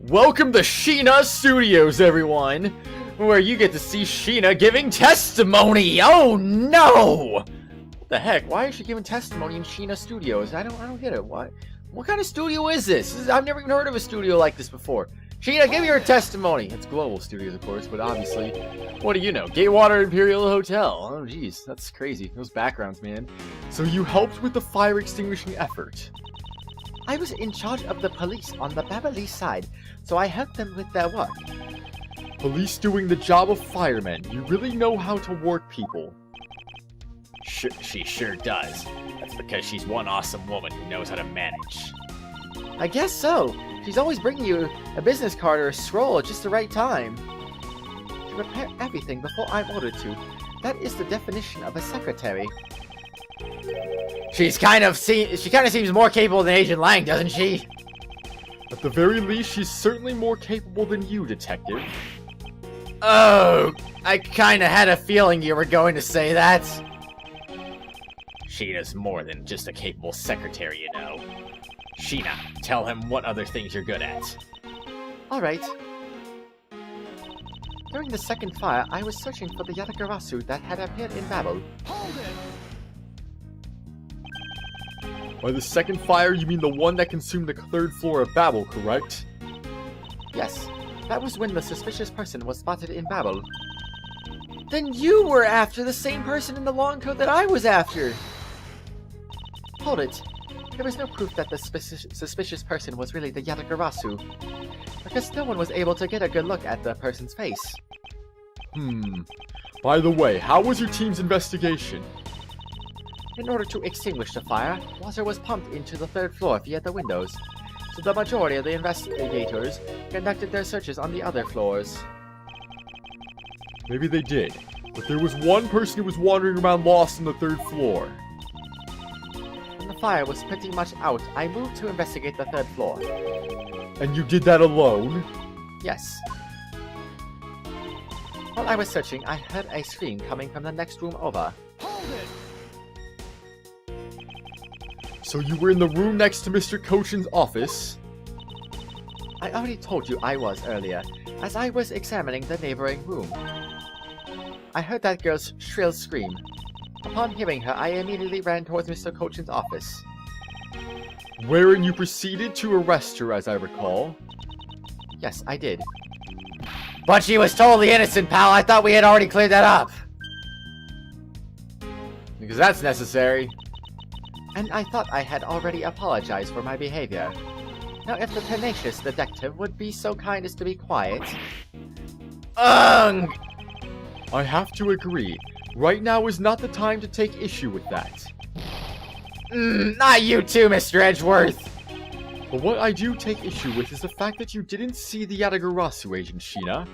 Welcome to Shihna Studios, everyone, where you get to see Shihna giving testimony. Oh no! What the heck? Why is she giving testimony in Shihna Studios? I don't get it. What kind of studio is this? I've never even heard of a studio like this before. Shihna, give me your testimony. It's Global Studios, of course, but obviously, what do you know? Gatewater Imperial Hotel. Oh, jeez, that's crazy. Those backgrounds, man. So you helped with the fire extinguishing effort. I was in charge of the police on the Beverly side, so I helped them with their work. Police doing the job of firemen. You really know how to work people. She sure does. That's because she's one awesome woman who knows how to manage. I guess so. She's always bringing you a business card or a scroll at just the right time. To prepare everything before I'm ordered to. That is the definition of a secretary. She kind of seems more capable than Agent Lang, doesn't she? At the very least, she's certainly more capable than you, Detective. Oh, I kind of had a feeling you were going to say that. Shihna's more than just a capable secretary, you know. Shihna, tell him what other things you're good at. Alright. During the second fire, I was searching for the Yatagarasu that had appeared in Babel. Hold it! By the second fire, you mean the one that consumed the third floor of Babel, correct? Yes, that was when the suspicious person was spotted in Babel. Then you were after the same person in the long coat that I was after! Hold it. There was no proof that the suspicious person was really the Yatagarasu, because no one was able to get a good look at the person's face. By the way, how was your team's investigation? In order to extinguish the fire, water was pumped into the third floor via the windows, so the majority of the investigators conducted their searches on the other floors. Maybe they did, but there was one person who was wandering around lost on the third floor. When the fire was pretty much out, I moved to investigate the third floor. And you did that alone? Yes. While I was searching, I heard a scream coming from the next room over. Hold it! So you were in the room next to Mr. Kochin's office? I already told you I was earlier, as I was examining the neighboring room. I heard that girl's shrill scream. Upon hearing her, I immediately ran towards Mr. Kochin's office. Wherein you proceeded to arrest her, as I recall. Yes, I did. But she was totally innocent, pal. I thought we had already cleared that up. Because that's necessary. And I thought I had already apologized for my behavior. Now, if the tenacious detective would be so kind as to be quiet... I have to agree. Right now is not the time to take issue with that. Not you too, Mr. Edgeworth. But what I do take issue with is the fact that you didn't see the Yatagarasu, Agent Shihna.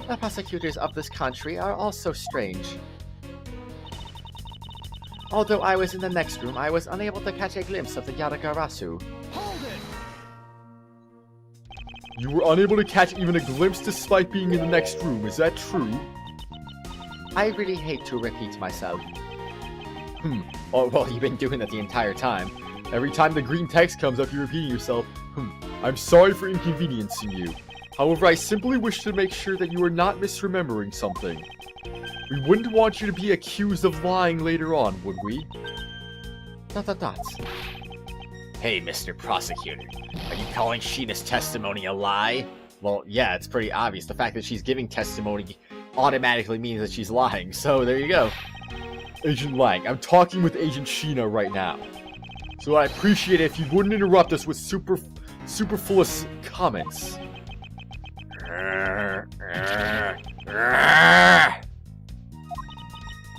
The prosecutors of this country are all so strange. Although I was in the next room, I was unable to catch a glimpse of the Yatagarasu. Hold it! You were unable to catch even a glimpse despite being in the next room, is that true? I really hate to repeat myself. Oh, well, you've been doing that the entire time. Every time the green text comes up, you're repeating yourself. I'm sorry for inconveniencing you. However, I simply wish to make sure that you are not misremembering something. We wouldn't want you to be accused of lying later on, would we? ... Hey, Mr. Prosecutor. Are you calling Shihna's testimony a lie? Well, yeah, it's pretty obvious. The fact that she's giving testimony automatically means that she's lying, so there you go. Agent Lang, I'm talking with Agent Shihna right now. So I'd appreciate it if you wouldn't interrupt us with superfluous comments.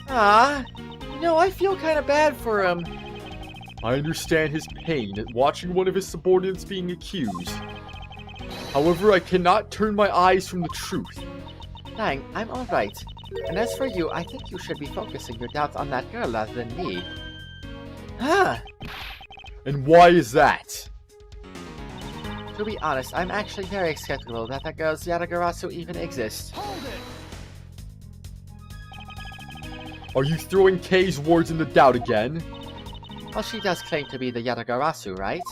You know, I feel kind of bad for him. I understand his pain at watching one of his subordinates being accused. However, I cannot turn my eyes from the truth. Lang, I'm alright. And as for you, I think you should be focusing your doubts on that girl rather than me. And why is that? To be honest, I'm actually very skeptical that girl's Yatagarasu even exists. Hold it! Are you throwing Kei's words into doubt again? Well, she does claim to be the Yatagarasu, right?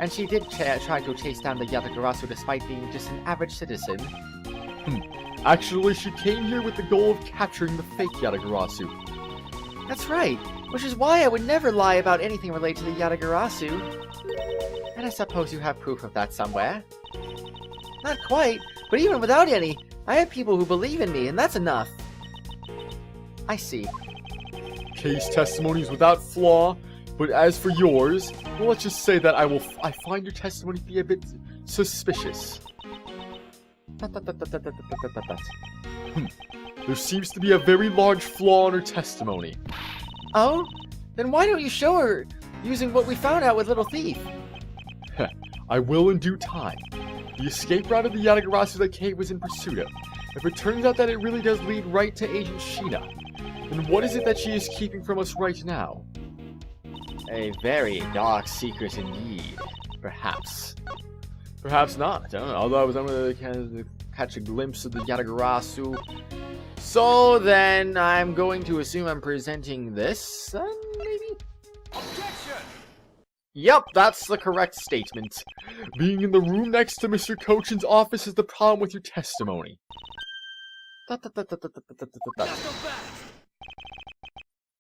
And she did try to chase down the Yatagarasu despite being just an average citizen. Actually, she came here with the goal of capturing the fake Yatagarasu. That's right, which is why I would never lie about anything related to the Yatagarasu. And I suppose you have proof of that somewhere. Not quite, but even without any, I have people who believe in me, and that's enough. I see. Case testimony is without flaw, but as for yours, well, let's just say that I find your testimony to be a bit suspicious. There seems to be a very large flaw in her testimony. Oh? Then why don't you show her using what we found out with Little Thief? I will in due time. The escape route of the Yatagarasu that Kate was in pursuit of. If it turns out that it really does lead right to Agent Shihna, then what is it that she is keeping from us right now? A very dark secret indeed. Perhaps. Perhaps not. I don't know. Although I was able to catch a glimpse of the Yatagarasu. So then I'm going to assume I'm presenting this, maybe? Objection! Yep, that's the correct statement. Being in the room next to Mr. Kochin's office is the problem with your testimony.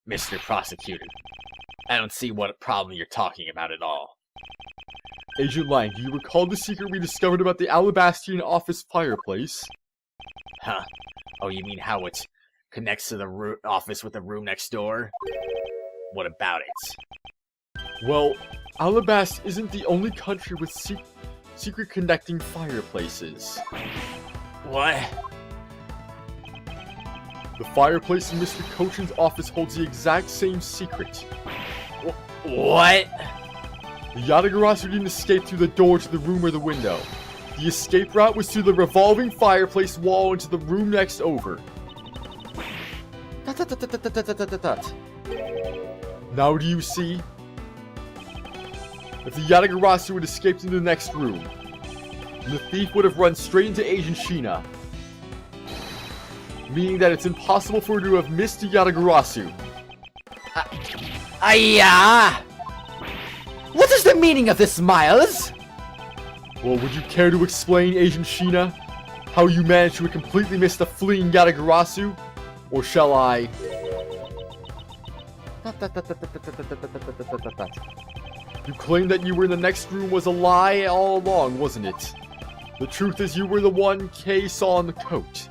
Mr. Prosecutor, I don't see what problem you're talking about at all. Agent Lang, do you recall the secret we discovered about the Alabastian office fireplace? Huh? Oh, you mean how it connects to the office with the room next door? What about it? Well, Alabast isn't the only country with secret connecting fireplaces. What? The fireplace in Mr. Kochin's office holds the exact same secret. What? The Yatagarasu didn't escape through the door to the room or the window. The escape route was through the revolving fireplace wall into the room next over. Now do you see? If the Yatagarasu had escaped into the next room, the thief would have run straight into Agent Shihna, meaning that it's impossible for her to have missed the Yatagarasu. What is the meaning of this, Miles? Well, would you care to explain, Agent Shihna, how you managed to completely miss the fleeing Yatagarasu? Or shall I? You claimed that you were in the next room was a lie all along, wasn't it? The truth is you were the one Kay saw in the coat.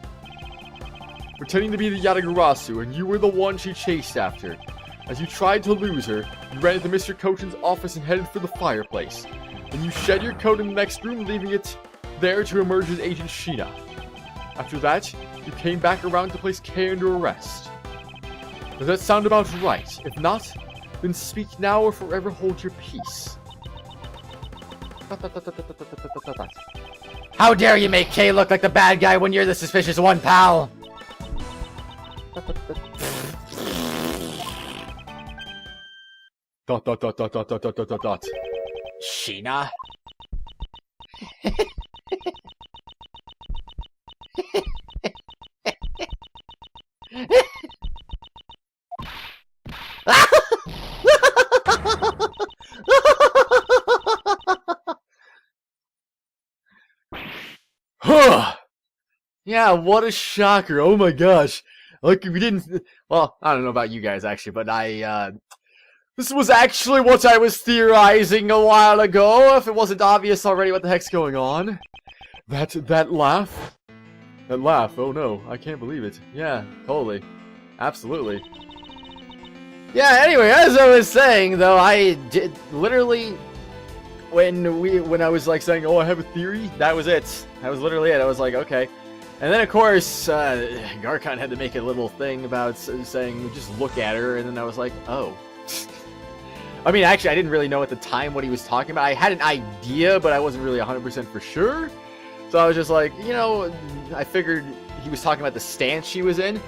Pretending to be the Yatagarasu, and you were the one she chased after. As you tried to lose her, you ran into Mr. Kochin's office and headed for the fireplace. Then you shed your coat in the next room, leaving it there to emerge as Agent Shihna. After that, you came back around to place Kay under arrest. Does that sound about right? If not, then speak now or forever hold your peace. How dare you make Kay look like the bad guy when you're the suspicious one, pal? Shihna? Yeah, what a shocker. Oh my gosh. Like, we didn't... Well, I don't know about you guys, actually, but this was actually what I was theorizing a while ago, if it wasn't obvious already what the heck's going on. That laugh? That laugh, oh no, I can't believe it. Yeah, totally. Absolutely. Yeah, anyway, as I was saying, though, I did literally... When I was, like, saying, oh, I have a theory, that was it. That was literally it. I was like, okay. And then, of course, Garkon had to make a little thing about saying, just look at her, and then I was like, oh. I mean, actually, I didn't really know at the time what he was talking about. I had an idea, but I wasn't really 100% for sure. So I was just like, you know, I figured he was talking about the stance she was in.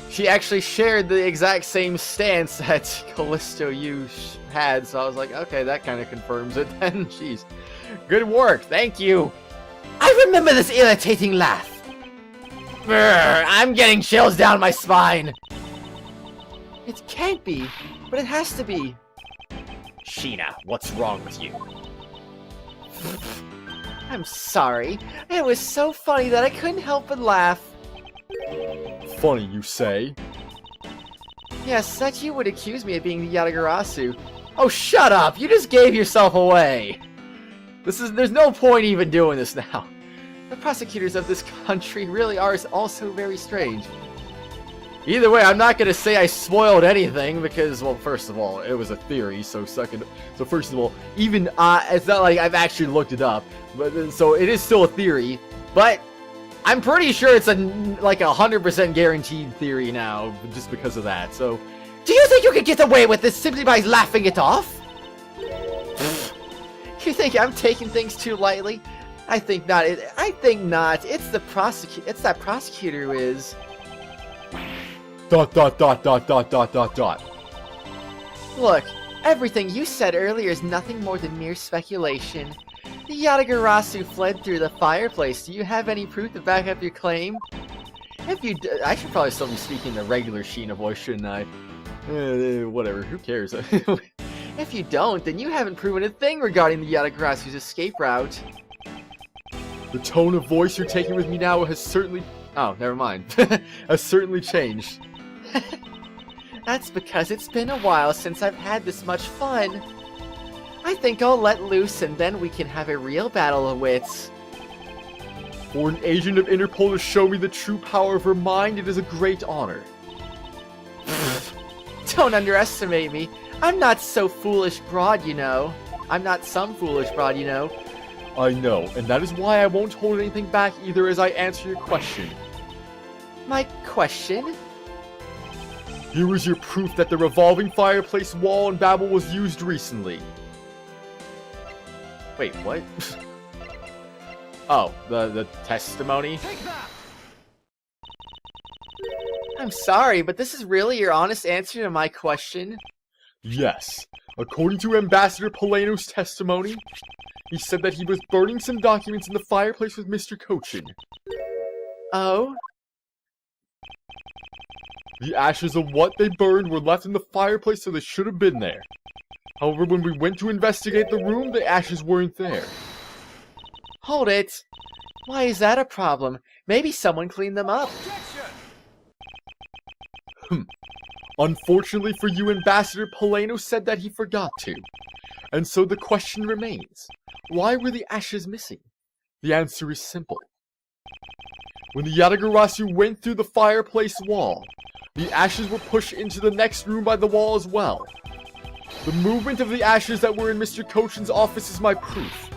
She actually shared the exact same stance that Callisto Yu had, so I was like, okay, that kind of confirms it then. Jeez. Good work, thank you. I remember this irritating laugh. Brr, I'm getting chills down my spine. It can't be, but it has to be. Shihna, what's wrong with you? I'm sorry. It was so funny that I couldn't help but laugh. Funny, you say? Yes, that you would accuse me of being the Yatagarasu. Oh, shut up! You just gave yourself away! There's no point even doing this now. The prosecutors of this country really are also very strange. Either way, I'm not gonna say I spoiled anything because, well, first of all, it was a theory. So first of all, even it's not like I've actually looked it up, but so it is still a theory. But I'm pretty sure it's like 100% guaranteed theory now, just because of that. So, do you think you could get away with this simply by laughing it off? You think I'm taking things too lightly? I think not. I think not. It's the prosecutor. It's that prosecutor who is. ... Look, everything you said earlier is nothing more than mere speculation. The Yatagarasu fled through the fireplace. Do you have any proof to back up your claim? If you I should probably still be speaking the regular Shihna voice, shouldn't I? Whatever, who cares? If you don't, then you haven't proven a thing regarding the Yatagarasu's escape route. The tone of voice you're taking with me now has certainly... Oh, never mind. Has certainly changed. That's because it's been a while since I've had this much fun. I think I'll let loose and then we can have a real battle of wits. For an agent of Interpol to show me the true power of her mind, it is a great honor. Don't underestimate me. I'm not so foolish broad, you know. I'm not some foolish broad, you know. I know, and that is why I won't hold anything back either as I answer your question. My question? Here is your proof that the revolving fireplace wall in Babel was used recently. Wait, what? Oh, the testimony? I'm sorry, but this is really your honest answer to my question? Yes. According to Ambassador Polano's testimony, he said that he was burning some documents in the fireplace with Mr. Kochin. Oh? The ashes of what they burned were left in the fireplace, so they should have been there. However, when we went to investigate the room, the ashes weren't there. Hold it! Why is that a problem? Maybe someone cleaned them up. Unfortunately for you, Ambassador Polano said that he forgot to. And so the question remains, why were the ashes missing? The answer is simple. When the Yatagarasu went through the fireplace wall, the ashes were pushed into the next room by the wall as well. The movement of the ashes that were in Mr. Kochin's office is my proof.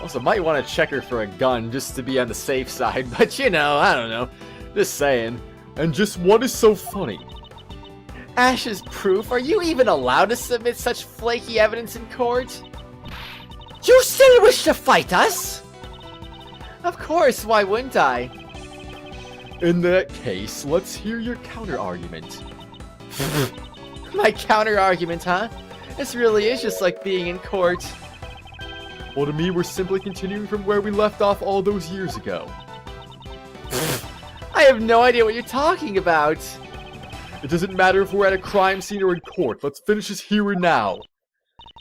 Also, might want to check her for a gun just to be on the safe side, but you know, I don't know. Just saying. And just what is so funny? Ash's proof? Are you even allowed to submit such flaky evidence in court? You still wish to fight us? Of course, why wouldn't I? In that case, let's hear your counter-argument. My counter-argument, huh? This really is just like being in court. Well, to me, we're simply continuing from where we left off all those years ago. I have no idea what you're talking about. It doesn't matter if we're at a crime scene or in court. Let's finish this here and now.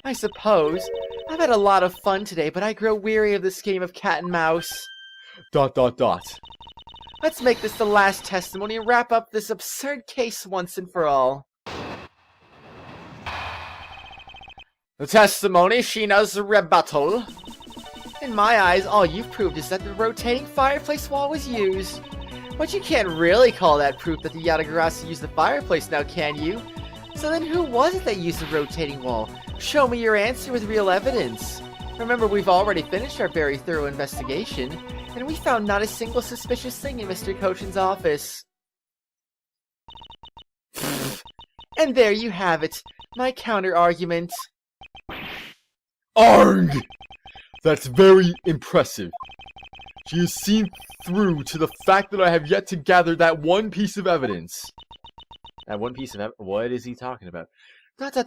I suppose. I've had a lot of fun today, but I grow weary of this game of cat and mouse. ... Let's make this the last testimony and wrap up this absurd case once and for all. The testimony, Shihna's rebuttal. In my eyes, all you've proved is that the rotating fireplace wall was used. But you can't really call that proof that the Yatagarasu used the fireplace now, can you? So then who was it that used the rotating wall? Show me your answer with real evidence. Remember, we've already finished our very thorough investigation, and we found not a single suspicious thing in Mr. Kochin's office. And there you have it, my counter-argument. Arg! That's very impressive. She has seen through to the fact that I have yet to gather that one piece of evidence. That one piece of evidence? What is he talking about? What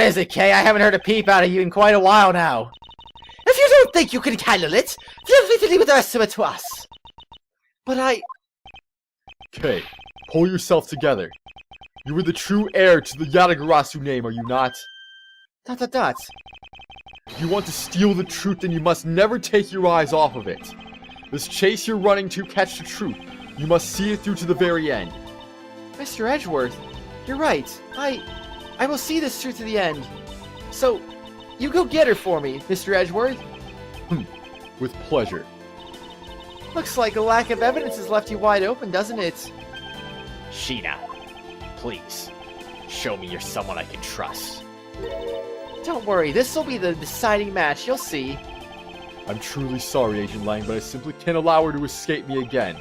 is it, Kay? I haven't heard a peep out of you in quite a while now. If you don't think you can handle it, feel free to leave the rest of it to us. But Okay, pull yourself together. You are the true heir to the Yatagarasu name, are you not? ... If you want to steal the truth, then you must never take your eyes off of it. This chase you're running to catch the truth. You must see it through to the very end. Mr. Edgeworth, you're right. I will see this through to the end. So, you go get her for me, Mr. Edgeworth. With pleasure. Looks like a lack of evidence has left you wide open, doesn't it? Shihna, please, show me you're someone I can trust. Don't worry, this will be the deciding match, you'll see. I'm truly sorry, Agent Lang, but I simply can't allow her to escape me again.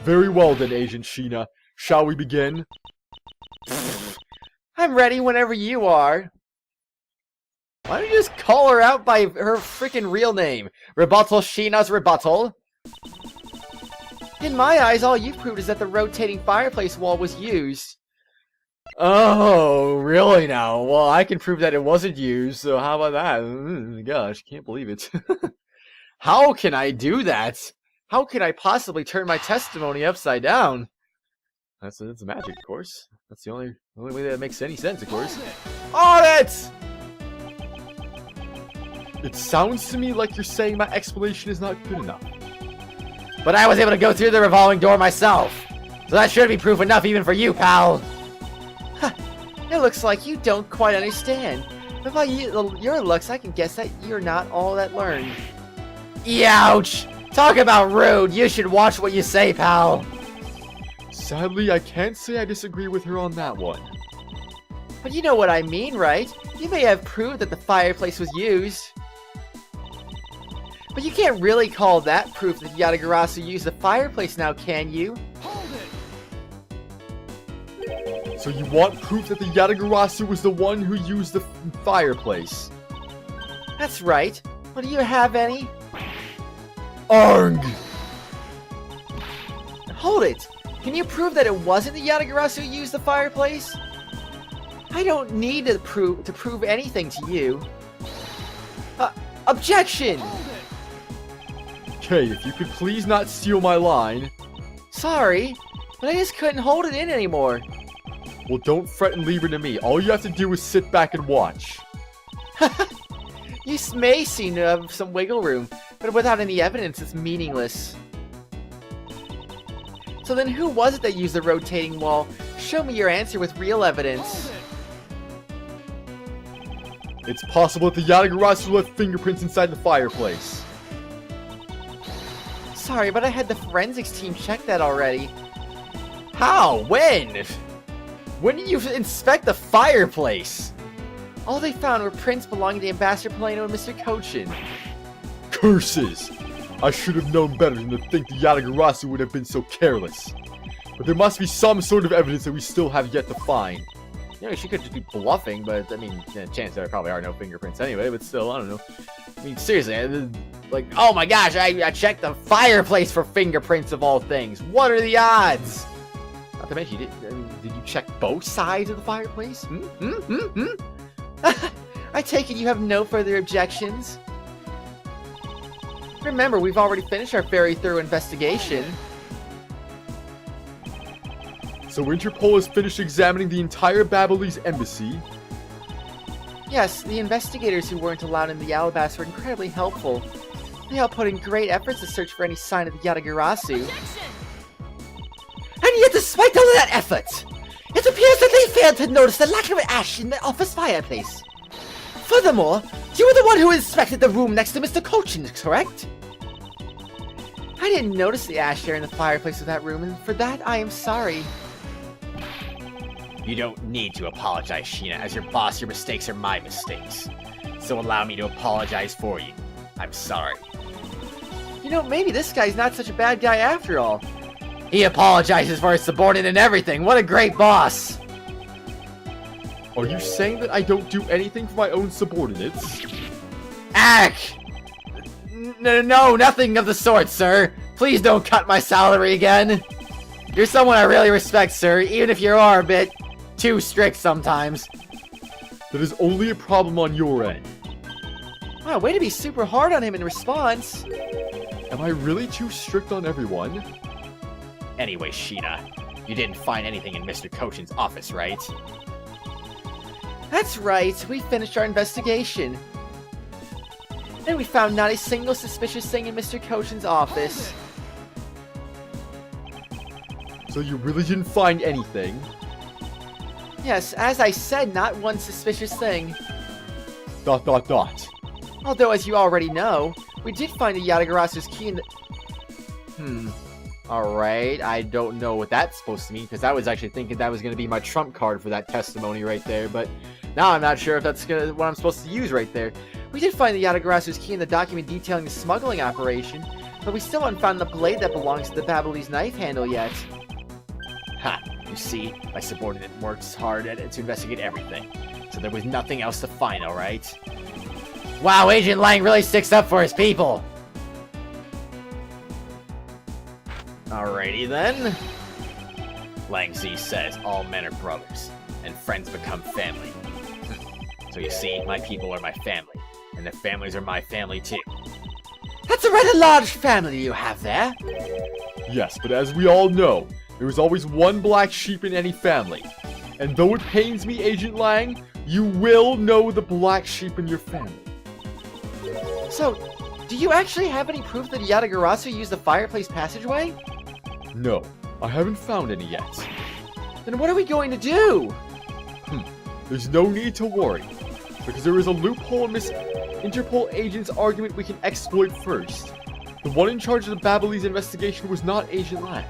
Very well then, Agent Shihna. Shall we begin? I'm ready whenever you are. Why don't you just call her out by her freaking real name? Rebuttal Shihna's rebuttal? In my eyes, all you've proved is that the rotating fireplace wall was used. Oh, really now? Well, I can prove that it wasn't used, so how about that? Gosh, can't believe it. How can I do that? How can I possibly turn my testimony upside down? That's magic, of course. That's the only way that makes any sense, of course. On it! It sounds to me like you're saying my explanation is not good enough. But I was able to go through the revolving door myself. So that should be proof enough even for you, pal. It looks like you don't quite understand. But by your looks, I can guess that you're not all that learned. Ouch! Talk about rude. You should watch what you say, pal. Sadly, I can't say I disagree with her on that one. But you know what I mean, right? You may have proved that the fireplace was used. But you can't really call that proof that Yatagarasu used the fireplace now, can you? So you want proof that the Yatagarasu was the one who used the fireplace? That's right. But do you have any? Arg! Hold it! Can you prove that it wasn't the Yatagarasu who used the fireplace? I don't need to prove anything to you. Objection! Okay, if you could please not steal my line. Sorry, but I just couldn't hold it in anymore. Well, don't fret and leave it to me. All you have to do is sit back and watch. You may seem to have some wiggle room, but without any evidence, it's meaningless. So then who was it that used the rotating wall? Show me your answer with real evidence. It's possible that the Yatagarasu left fingerprints inside the fireplace. Sorry, but I had the forensics team check that already. How? When? When did you inspect the fireplace? All they found were prints belonging to Ambassador Polano and Mr. Kochin. Curses! I should have known better than to think the Yatagarasu would have been so careless. But there must be some sort of evidence that we still have yet to find. You know, she could just be bluffing, but I mean, chances there probably are no fingerprints anyway, but still, I don't know. I mean, seriously, like, oh my gosh, I checked the fireplace for fingerprints of all things. What are the odds? Not to mention, did you check both sides of the fireplace? I take it you have no further objections? Remember, we've already finished our very thorough investigation. So Interpol has finished examining the entire Babylonis embassy? Yes, the investigators who weren't allowed in the Alabas were incredibly helpful. They all put in great efforts to search for any sign of the Yatagarasu. And yet, despite all of that effort, it appears that they failed to notice the lack of ash in the office fireplace. Furthermore, you were the one who inspected the room next to Mr. Kochin, correct? I didn't notice the ash there in the fireplace of that room, and for that, I am sorry. You don't need to apologize, Shihna. As your boss, your mistakes are my mistakes. So allow me to apologize for you. I'm sorry. You know, maybe this guy's not such a bad guy after all. He apologizes for his subordinate and everything. What a great boss! Are you saying that I don't do anything for my own subordinates? Ack! No, nothing of the sort, sir. Please don't cut my salary again. You're someone I really respect, sir, even if you are a bit too strict sometimes. That is only a problem on your end. Wow, way to be super hard on him in response. Am I really too strict on everyone? Anyway, Shihna, you didn't find anything in Mr. Kochin's office, right? That's right, we finished our investigation. And we found not a single suspicious thing in Mr. Kochin's office. So you really didn't find anything? Yes, as I said, not one suspicious thing. ... Although, as you already know, we did find the Yatagarasu's key in the... Alright, I don't know what that's supposed to mean, because I was actually thinking that was going to be my trump card for that testimony right there, but now I'm not sure if that's what I'm supposed to use right there. We did find the Yatagarasu's key in the document detailing the smuggling operation, but we still haven't found the blade that belongs to the Babyliss knife handle yet. Ha! You see, my subordinate works hard at it to investigate everything. So there was nothing else to find, alright? Wow, Agent Lang really sticks up for his people. Alrighty then. Lang Z says all men are brothers, and friends become family. So you see, my people are my family, and their families are my family too. That's a rather large family you have there. Yes, but as we all know, there is always one black sheep in any family. And though it pains me, Agent Lang, you will know the black sheep in your family. So, do you actually have any proof that Yatagarasu used the fireplace passageway? No, I haven't found any yet. Then what are we going to do? There's no need to worry, because there is a loophole in Miss Interpol agent's argument we can exploit first. The one in charge of the Babyliss investigation was not Agent Lang,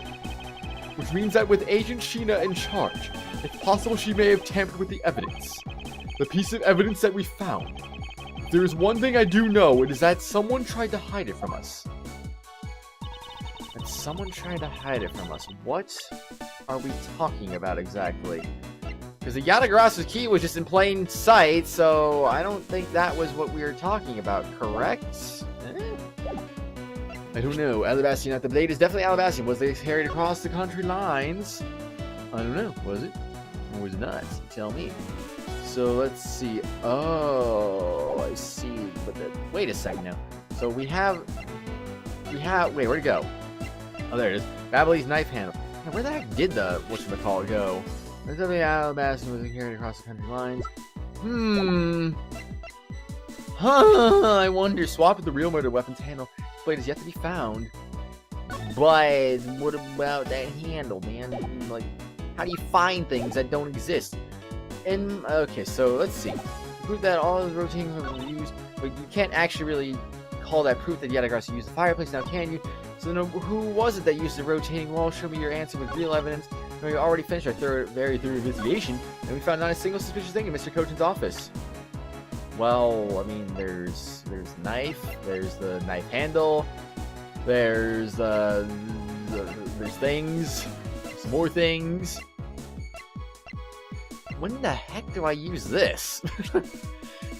which means that with Agent Shihna in charge, it's possible she may have tampered with the evidence. The piece of evidence that we found. If there is one thing I do know, it is that someone tried to hide it from us. And someone tried to hide it from us. What are we talking about exactly? Because the Yatagarasu's key was just in plain sight, so I don't think that was what we were talking about, correct? I don't know. Alabastian at the blade is definitely Alabastian. Was they carried across the country lines? I don't know. Was it? Or was it not? You tell me. So let's see. Oh, I see. But wait a second now. So we have. Wait, where'd it go? Oh, there it is. Babyliss knife handle. Now, where the heck did the whatchamacallit go? There's definitely Alabastian was carried across the country lines. I wonder. Swap with the real murder weapon's handle. This blade is yet to be found. But what about that handle, man? Like, how do you find things that don't exist? And okay, so let's see. Proof that all of the rotating were used, but you can't actually really call that proof that Yatagarasu used the fireplace, now can you? So then, who was it that used the rotating wall? Show me your answer with real evidence. We already finished our very thorough investigation, and we found not a single suspicious thing in Mr. Kochin's office. Well, I mean, there's knife, there's the knife handle, there's things, some more things. When the heck do I use this?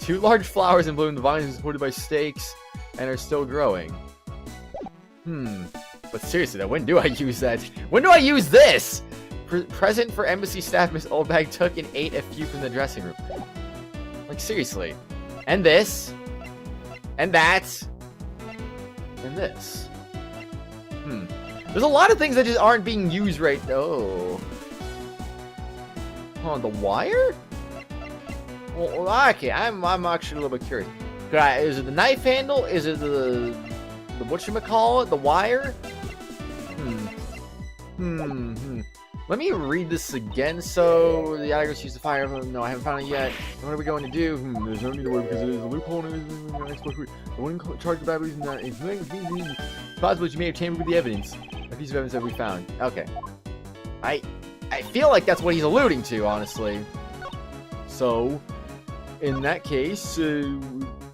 2 large flowers in bloom, the vines are supported by stakes and are still growing. But seriously though, when do I use that? When do I use this? Present for embassy staff, Miss Oldbag took and ate a few from the dressing room. Like, seriously. And this. And that. And this. There's a lot of things that just aren't being used right now. Oh. Oh, the wire? Well, okay, I'm actually a little bit curious. Is it the knife handle? Is it the whatchamacallit? The wire? Let me read this again. So, the Yatagarasu used the fire. No, I haven't found it yet. What are we going to do? There's no need to worry because it is a loophole and the one in charge of the Babyliss is possible you may have tampered with the evidence. A piece of evidence that we found. Okay. I feel like that's what he's alluding to, honestly. So, in that case,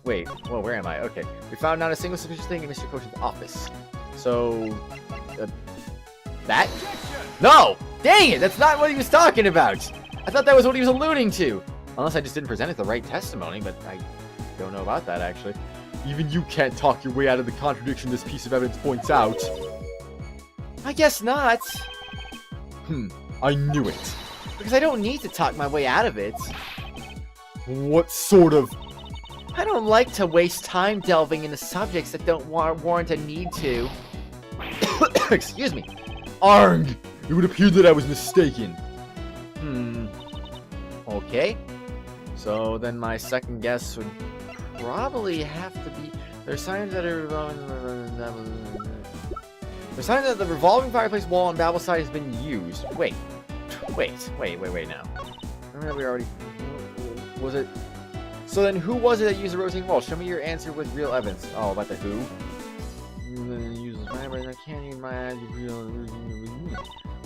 wait. Well, where am I? Okay. We found not a single suspicious thing in Mr. Kochin's office. So, that? No! Dang it! That's not what he was talking about! I thought that was what he was alluding to! Unless I just didn't present it the right testimony, but I don't know about that, actually. Even you can't talk your way out of the contradiction this piece of evidence points out. I guess not. I knew it. Because I don't need to talk my way out of it. What sort of... I don't like to waste time delving into subjects that don't warrant a need to. Excuse me. Arg! It would appear that I was mistaken. Okay. So then my second guess would probably have to be... There's signs that are... There's signs that the revolving fireplace wall on Babelside has been used. Wait now. Remember we already... Was it... So then who was it that used the rotating wall? Show me your answer with real evidence. Oh, about the who?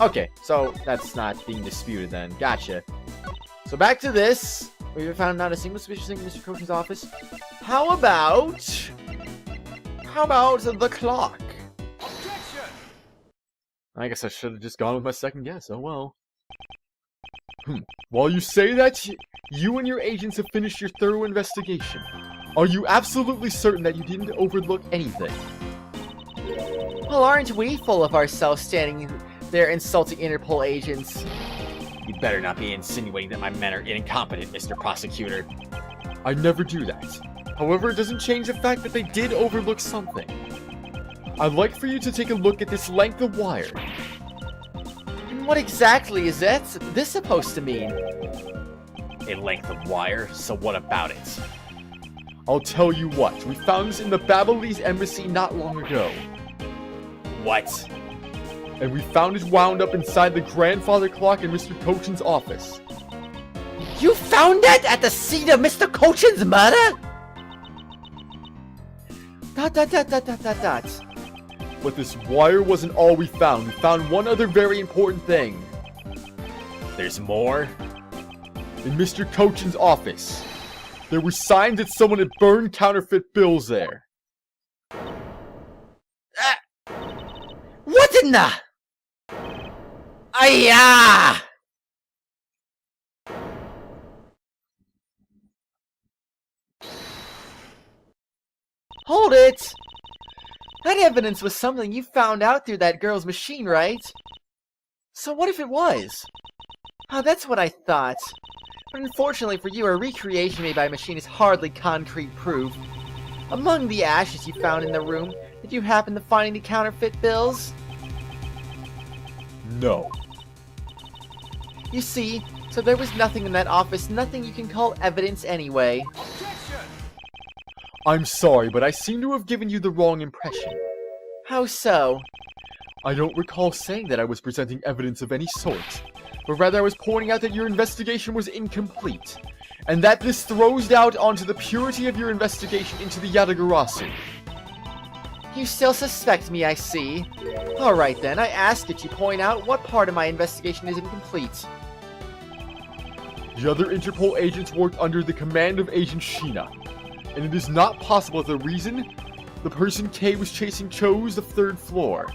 Okay, so that's not being disputed then. Gotcha. So back to this. We found not a single suspicious thing in Mr. Coach's office. How about the clock? I guess I should have just gone with my second guess. Oh well. While you say that you and your agents have finished your thorough investigation, are you absolutely certain that you didn't overlook anything? Well, aren't we full of ourselves standing there insulting Interpol agents? You better not be insinuating that my men are incompetent, Mr. Prosecutor. I never do that. However, it doesn't change the fact that they did overlook something. I'd like for you to take a look at this length of wire. And what exactly is this supposed to mean? A length of wire, so what about it? I'll tell you what, we found this in the Babylese embassy not long ago. What? And we found it wound up inside the grandfather clock in Mr. Cochin's office. You found it at the scene of Mr. Cochin's murder? Dot. But this wire wasn't all we found. We found one other very important thing. There's more? In Mr. Cochin's office, there were signs that someone had burned counterfeit bills there. What in the... Ayah! Hold it! That evidence was something you found out through that girl's machine, right? So what if it was? Oh, that's what I thought. But unfortunately for you, a recreation made by a machine is hardly concrete proof. Among the ashes you found in the room, did you happen to find any counterfeit bills? No. You see, so there was nothing in that office, nothing you can call evidence anyway. I'm sorry, but I seem to have given you the wrong impression. How so? I don't recall saying that I was presenting evidence of any sort, but rather I was pointing out that your investigation was incomplete, and that this throws doubt onto the purity of your investigation into the Yatagarasu. You still suspect me, I see. Alright then, I ask that you point out what part of my investigation is incomplete. The other Interpol agents worked under the command of Agent Shihna, and it is not possible that the reason the person K was chasing chose the 3rd floor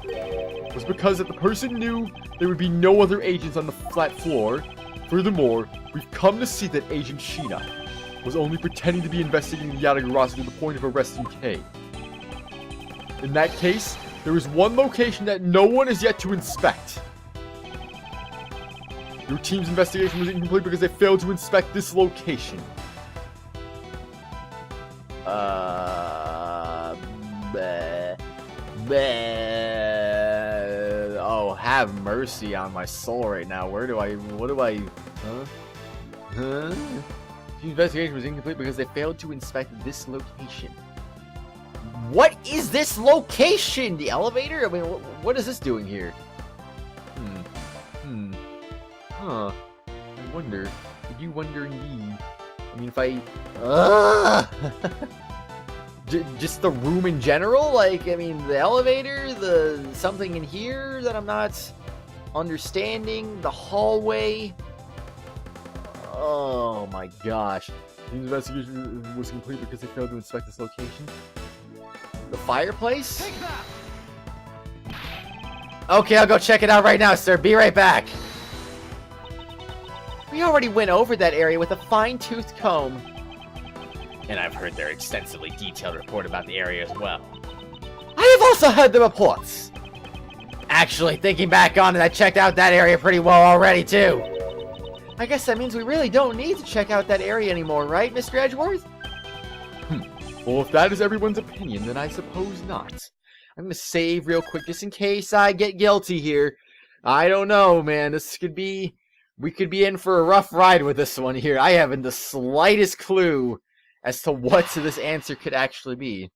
was because that the person knew there would be no other agents on the flat floor. Furthermore, we've come to see that Agent Shihna was only pretending to be investigating the Yatagarasu to the point of arresting K. In that case, there is one location that no one is yet to inspect. Your team's investigation was incomplete because they failed to inspect this location. Oh, have mercy on my soul right now. What do I, The investigation was incomplete because they failed to inspect this location. What is this location? The elevator? I mean, what is this doing here? Huh. I wonder. Did you wonder indeed? I mean, if I... just the room in general? Like, I mean, the elevator? The something in here that I'm not understanding? The hallway? Oh my gosh. The investigation was complete because they failed to inspect this location. The fireplace? Okay, I'll go check it out right now, sir. Be right back. We already went over that area with a fine-toothed comb. And I've heard their extensively detailed report about the area as well. I have also heard the reports. Actually, thinking back on it, I checked out that area pretty well already, too. I guess that means we really don't need to check out that area anymore, right, Mr. Edgeworth? Well, if that is everyone's opinion, then I suppose not. I'm gonna save real quick just in case I get guilty here. I don't know, man. We could be in for a rough ride with this one here. I haven't the slightest clue as to what this answer could actually be.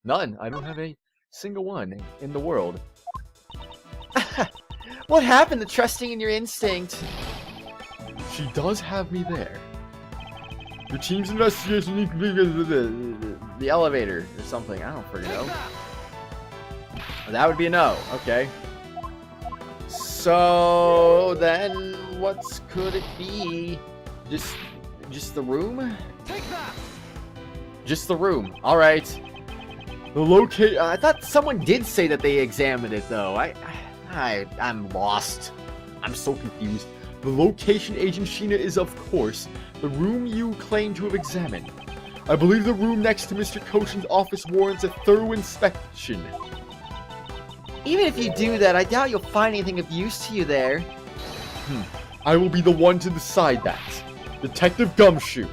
None. I don't have a single one in the world. What happened to trusting in your instinct? She does have me there. The team's investigation... The elevator or something. I don't freaking know. That would be a no. Okay. So then, what could it be? Just the room? Take that! Just the room. All right. The locate... I thought someone did say that they examined it, though. I'm lost. I'm so confused. The location, Agent Shihna, is, of course, the room you claim to have examined. I believe the room next to Mr. Kochin's office warrants a thorough inspection. Even if you do that, I doubt you'll find anything of use to you there. I will be the one to decide that. Detective Gumshoe.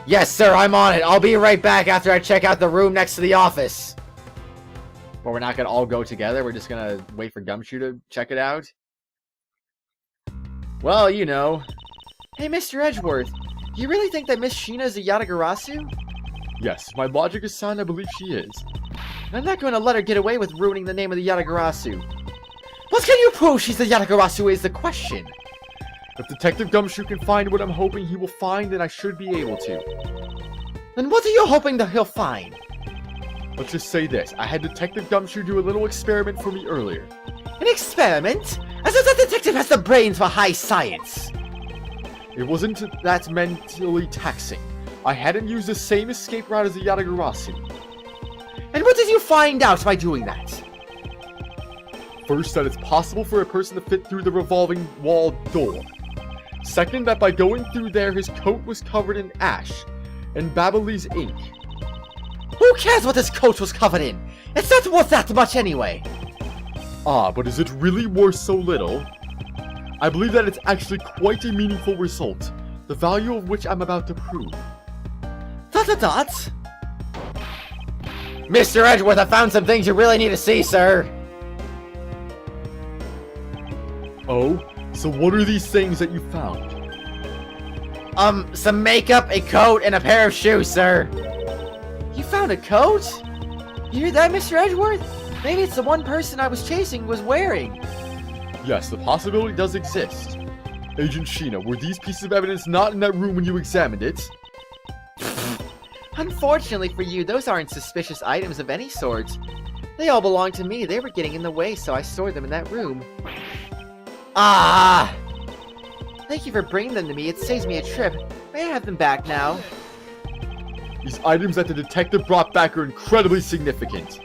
Yes, sir, I'm on it. I'll be right back after I check out the room next to the office. But we're not going to all go together. We're just going to wait for Gumshoe to check it out. Well, you know. Hey, Mr. Edgeworth, do you really think that Miss Shihna is a Yatagarasu? Yes, my logic is sound. I believe she is. I'm not going to let her get away with ruining the name of the Yatagarasu. What can you prove she's the Yatagarasu is the question. If Detective Gumshoe can find what I'm hoping he will find, then I should be able to. Then what are you hoping that he'll find? Let's just say this. I had Detective Gumshoe do a little experiment for me earlier. An experiment? As if that detective has the brains for high science. It wasn't that mentally taxing. I had him use the same escape route as the Yatagarasu. And what did you find out by doing that? First, that it's possible for a person to fit through the revolving wall door. Second, that by going through there, his coat was covered in ash and Babyliss ink. Who cares what his coat was covered in? It's not worth that much anyway. Ah, but is it really worth so little? I believe that it's actually quite a meaningful result, the value of which I'm about to prove. Dot. Mr. Edgeworth, I found some things you really need to see, sir. Oh? So what are these things that you found? Some makeup, a coat, and a pair of shoes, sir. You found a coat? You hear that, Mr. Edgeworth? Maybe it's the one person I was chasing was wearing. Yes, the possibility does exist. Agent Shihna, were these pieces of evidence not in that room when you examined it? Unfortunately for you, those aren't suspicious items of any sort. They all belong to me. They were getting in the way, so I stored them in that room. Ah! Thank you for bringing them to me. It saves me a trip. May I have them back now? These items that the detective brought back are incredibly significant.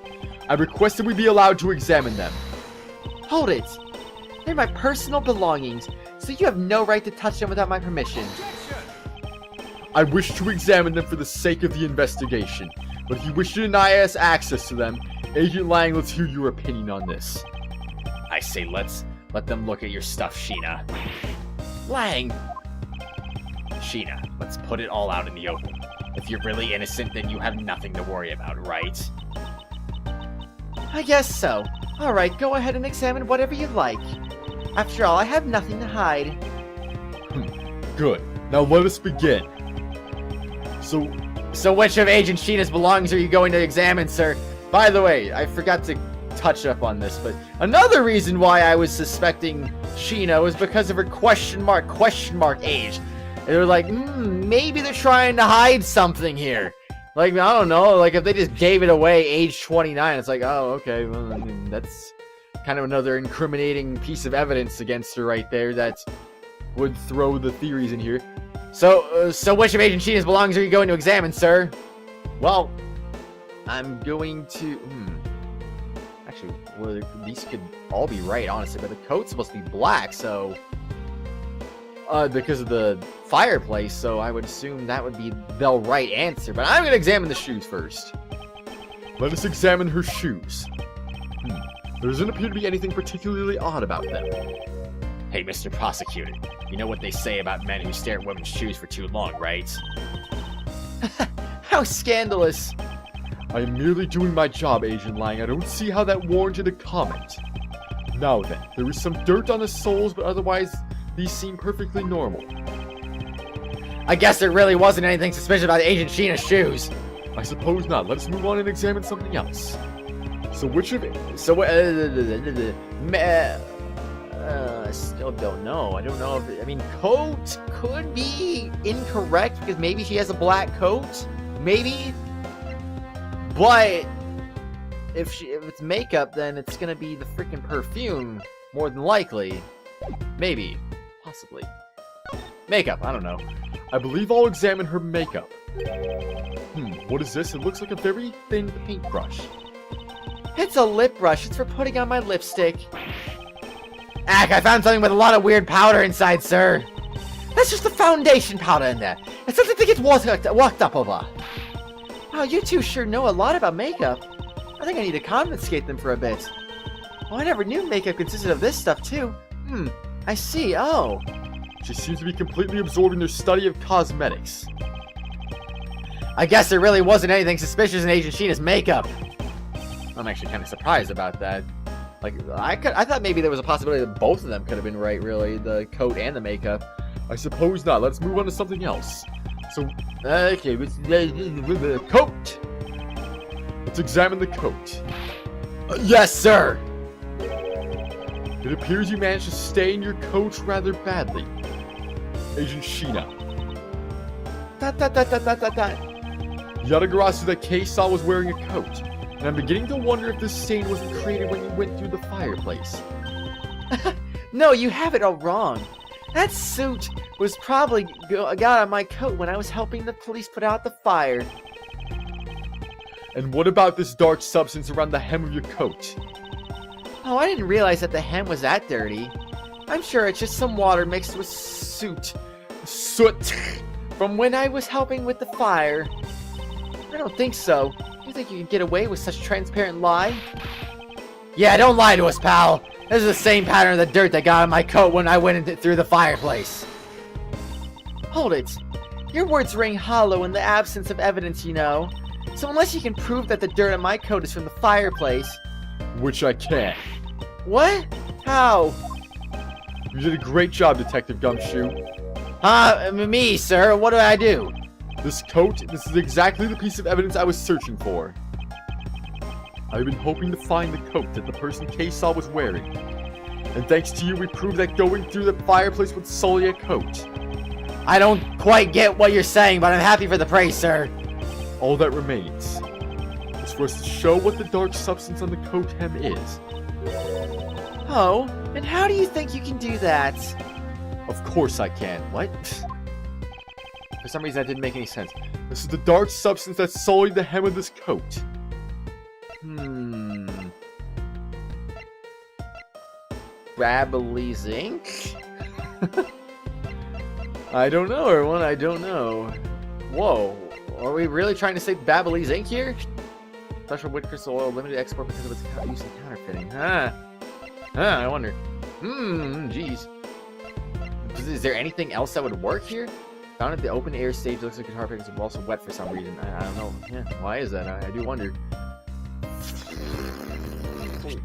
I requested we be allowed to examine them. Hold it. They're my personal belongings, so you have no right to touch them without my permission. I wish to examine them for the sake of the investigation, but if you wish to deny us access to them, Agent Lang, let's hear your opinion on this. I say let them look at your stuff, Shihna. Lang. Shihna, let's put it all out in the open. If you're really innocent, then you have nothing to worry about, right? I guess so. Alright, go ahead and examine whatever you'd like. After all, I have nothing to hide. Good. Now let us begin. So which of Agent Shihna's belongings are you going to examine, sir? By the way, I forgot to touch up on this, but another reason why I was suspecting Shihna was because of her question mark age. And they were like, maybe they're trying to hide something here. Like, I don't know, like if they just gave it away age 29, it's like, oh, okay, well, I mean, that's kind of another incriminating piece of evidence against her right there that would throw the theories in here. So which of Agent Shihna's belongings are you going to examine, sir? Well, I'm going to... Actually, well, these could all be right, honestly, but the coat's supposed to be black, so... because of the fireplace, so I would assume that would be the right answer, but I'm going to examine the shoes first. Let us examine her shoes. There doesn't appear to be anything particularly odd about them. Hey, Mr. Prosecutor, you know what they say about men who stare at women's shoes for too long, right? How scandalous. I am merely doing my job, Agent Lang. I don't see how that warranted a comment. Now then, there is some dirt on the soles, but otherwise, these seem perfectly normal. I guess there really wasn't anything suspicious about Agent Shihna's shoes. I suppose not. Let us move on and examine something else. So which of it? So, I still don't know. I don't know if I mean, coat could be incorrect because maybe she has a black coat, maybe. But if it's makeup, then it's gonna be the freaking perfume, more than likely. Maybe, possibly. Makeup. I don't know. I believe I'll examine her makeup. What is this? It looks like a very thin paintbrush. It's a lip brush. It's for putting on my lipstick. Ack, I found something with a lot of weird powder inside, sir. That's just the foundation powder in there. It's something to get walked up over. Wow, you two sure know a lot about makeup. I think I need to confiscate them for a bit. Oh, I never knew makeup consisted of this stuff, too. I see. Oh. She seems to be completely absorbed in their study of cosmetics. I guess there really wasn't anything suspicious in Agent Shihna's makeup. I'm actually kind of surprised about that. Like, I thought maybe there was a possibility that both of them could have been right, really. The coat and the makeup. I suppose not. Let's move on to something else. So, Okay, the coat. let's examine the coat. Yes, sir. It appears you managed to stain your coat rather badly. Agent Shihna. Yatagarasu that K-saw was wearing a coat, and I'm beginning to wonder if this stain wasn't created when you went through the fireplace. No, you have it all wrong. That suit was probably got on my coat when I was helping the police put out the fire. And what about this dark substance around the hem of your coat? Oh, I didn't realize that the hem was that dirty. I'm sure it's just some water mixed with soot from when I was helping with the fire. I don't think so. You think you can get away with such transparent lie? Yeah, don't lie to us, pal. This is the same pattern of the dirt that got on my coat when I went through the fireplace. Hold it. Your words ring hollow in the absence of evidence, you know. So unless you can prove that the dirt on my coat is from the fireplace... Which I can. What? How? You did a great job, Detective Gumshoe. Me, sir. What did I do? This is exactly the piece of evidence I was searching for. I've been hoping to find the coat that the person K-saw was wearing. And thanks to you, we proved that going through the fireplace would sully a coat. I don't quite get what you're saying, but I'm happy for the praise, sir. All that remains is for us to show what the dark substance on the coat hem is. Oh, and how do you think you can do that? Of course I can. What? For some reason that didn't make any sense. This is the dark substance that sullied the hem of this coat. Babbly's ink? I don't know, everyone. I don't know. Whoa. Are we really trying to say Babbly's ink here? Special wood crystal oil, limited export because of its use in counterfeiting. I wonder. Jeez. Is there anything else that would work here? Found at the open air stage, looks like guitar picks are also wet for some reason. I don't know. Yeah, why is that? I do wonder.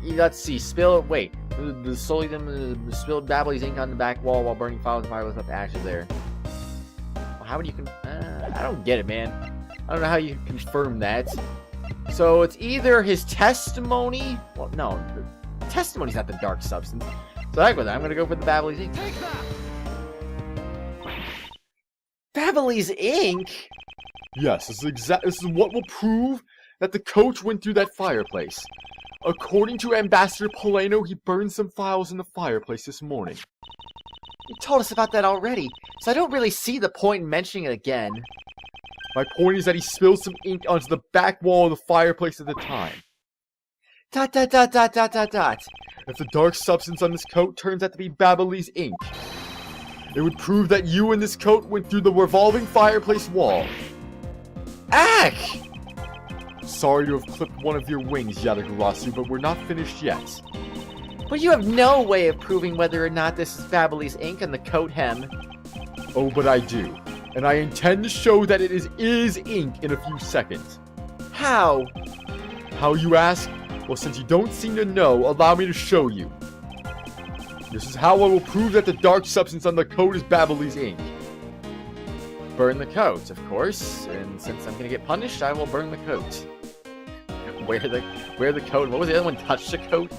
Let's see. Wait. The Solium spilled Babbly's ink on the back wall while burning files and fire left ashes there. Well, how would you I don't get it, man. I don't know how you confirm that. So it's either his testimony. Well, no, the testimony's not the dark substance. So heck with that. I'm gonna go for the Babbly's ink. Take that. Babbly's ink. Yes, this is what will prove that the coach went through that fireplace. According to Ambassador Polano, he burned some files in the fireplace this morning. You told us about that already, so I don't really see the point in mentioning it again. My point is that he spilled some ink onto the back wall of the fireplace at the time. ... If the dark substance on this coat turns out to be Babbly's ink, it would prove that you and this coat went through the revolving fireplace wall. Ack! Sorry to have clipped one of your wings, Yatagarasu, but we're not finished yet. But you have no way of proving whether or not this is Babbly's ink on the coat hem. Oh, but I do. And I intend to show that it is ink in a few seconds. How? How, you ask? Well, since you don't seem to know, allow me to show you. This is how I will prove that the dark substance on the coat is Babyliss ink. Burn the coat, of course. And since I'm gonna get punished, I will burn the coat. Wear the coat. What was the other one? Touch the coat?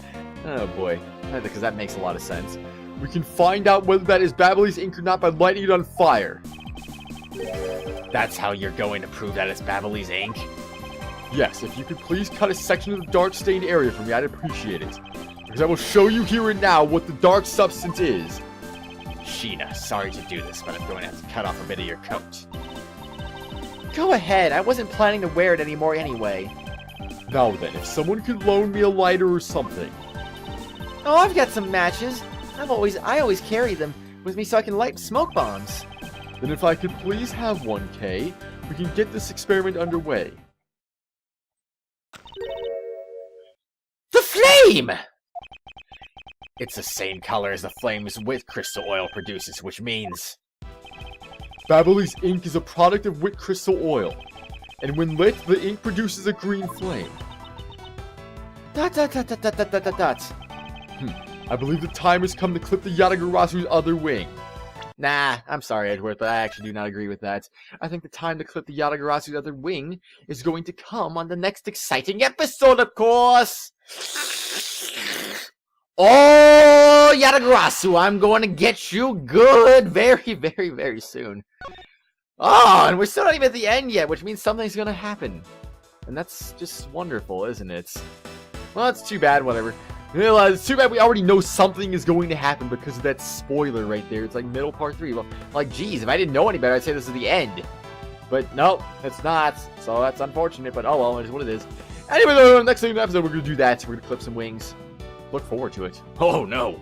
Oh boy. Because that makes a lot of sense. We can find out whether that is Babyliss ink or not by lighting it on fire. That's how you're going to prove that it's Babyliss ink? Yes, if you could please cut a section of the dark stained area for me, I'd appreciate it. Because I will show you here and now what the dark substance is. Shihna, sorry to do this, but I'm going to have to cut off a bit of your coat. Go ahead, I wasn't planning to wear it anymore anyway. Now then, if someone could loan me a lighter or something. Oh, I've got some matches. I always carry them with me so I can light smoke bombs. Then if I could please have one, Kay, we can get this experiment underway. The flame! It's the same color as the flames with crystal oil produces, which means... Babyliss ink is a product of wit crystal oil, and when lit, the ink produces a green flame. Dot. I believe the time has come to clip the Yatagarasu's other wing. Nah, I'm sorry, Edgeworth, but I actually do not agree with that. I think the time to clip the Yatagarasu's other wing is going to come on the next exciting episode, of course! Oh, Yatagarasu, I'm going to get you good very, very, very soon. Oh, and we're still not even at the end yet, which means something's going to happen. And that's just wonderful, isn't it? Well, it's too bad, whatever. It's too bad we already know something is going to happen because of that spoiler right there. It's like middle part 3. Well, like, geez, if I didn't know any better, I'd say this is the end. But no, it's not. So that's unfortunate, but oh well, it is what it is. Anyway, though, next episode, we're going to do that. We're going to clip some wings. Look forward to it. Oh no!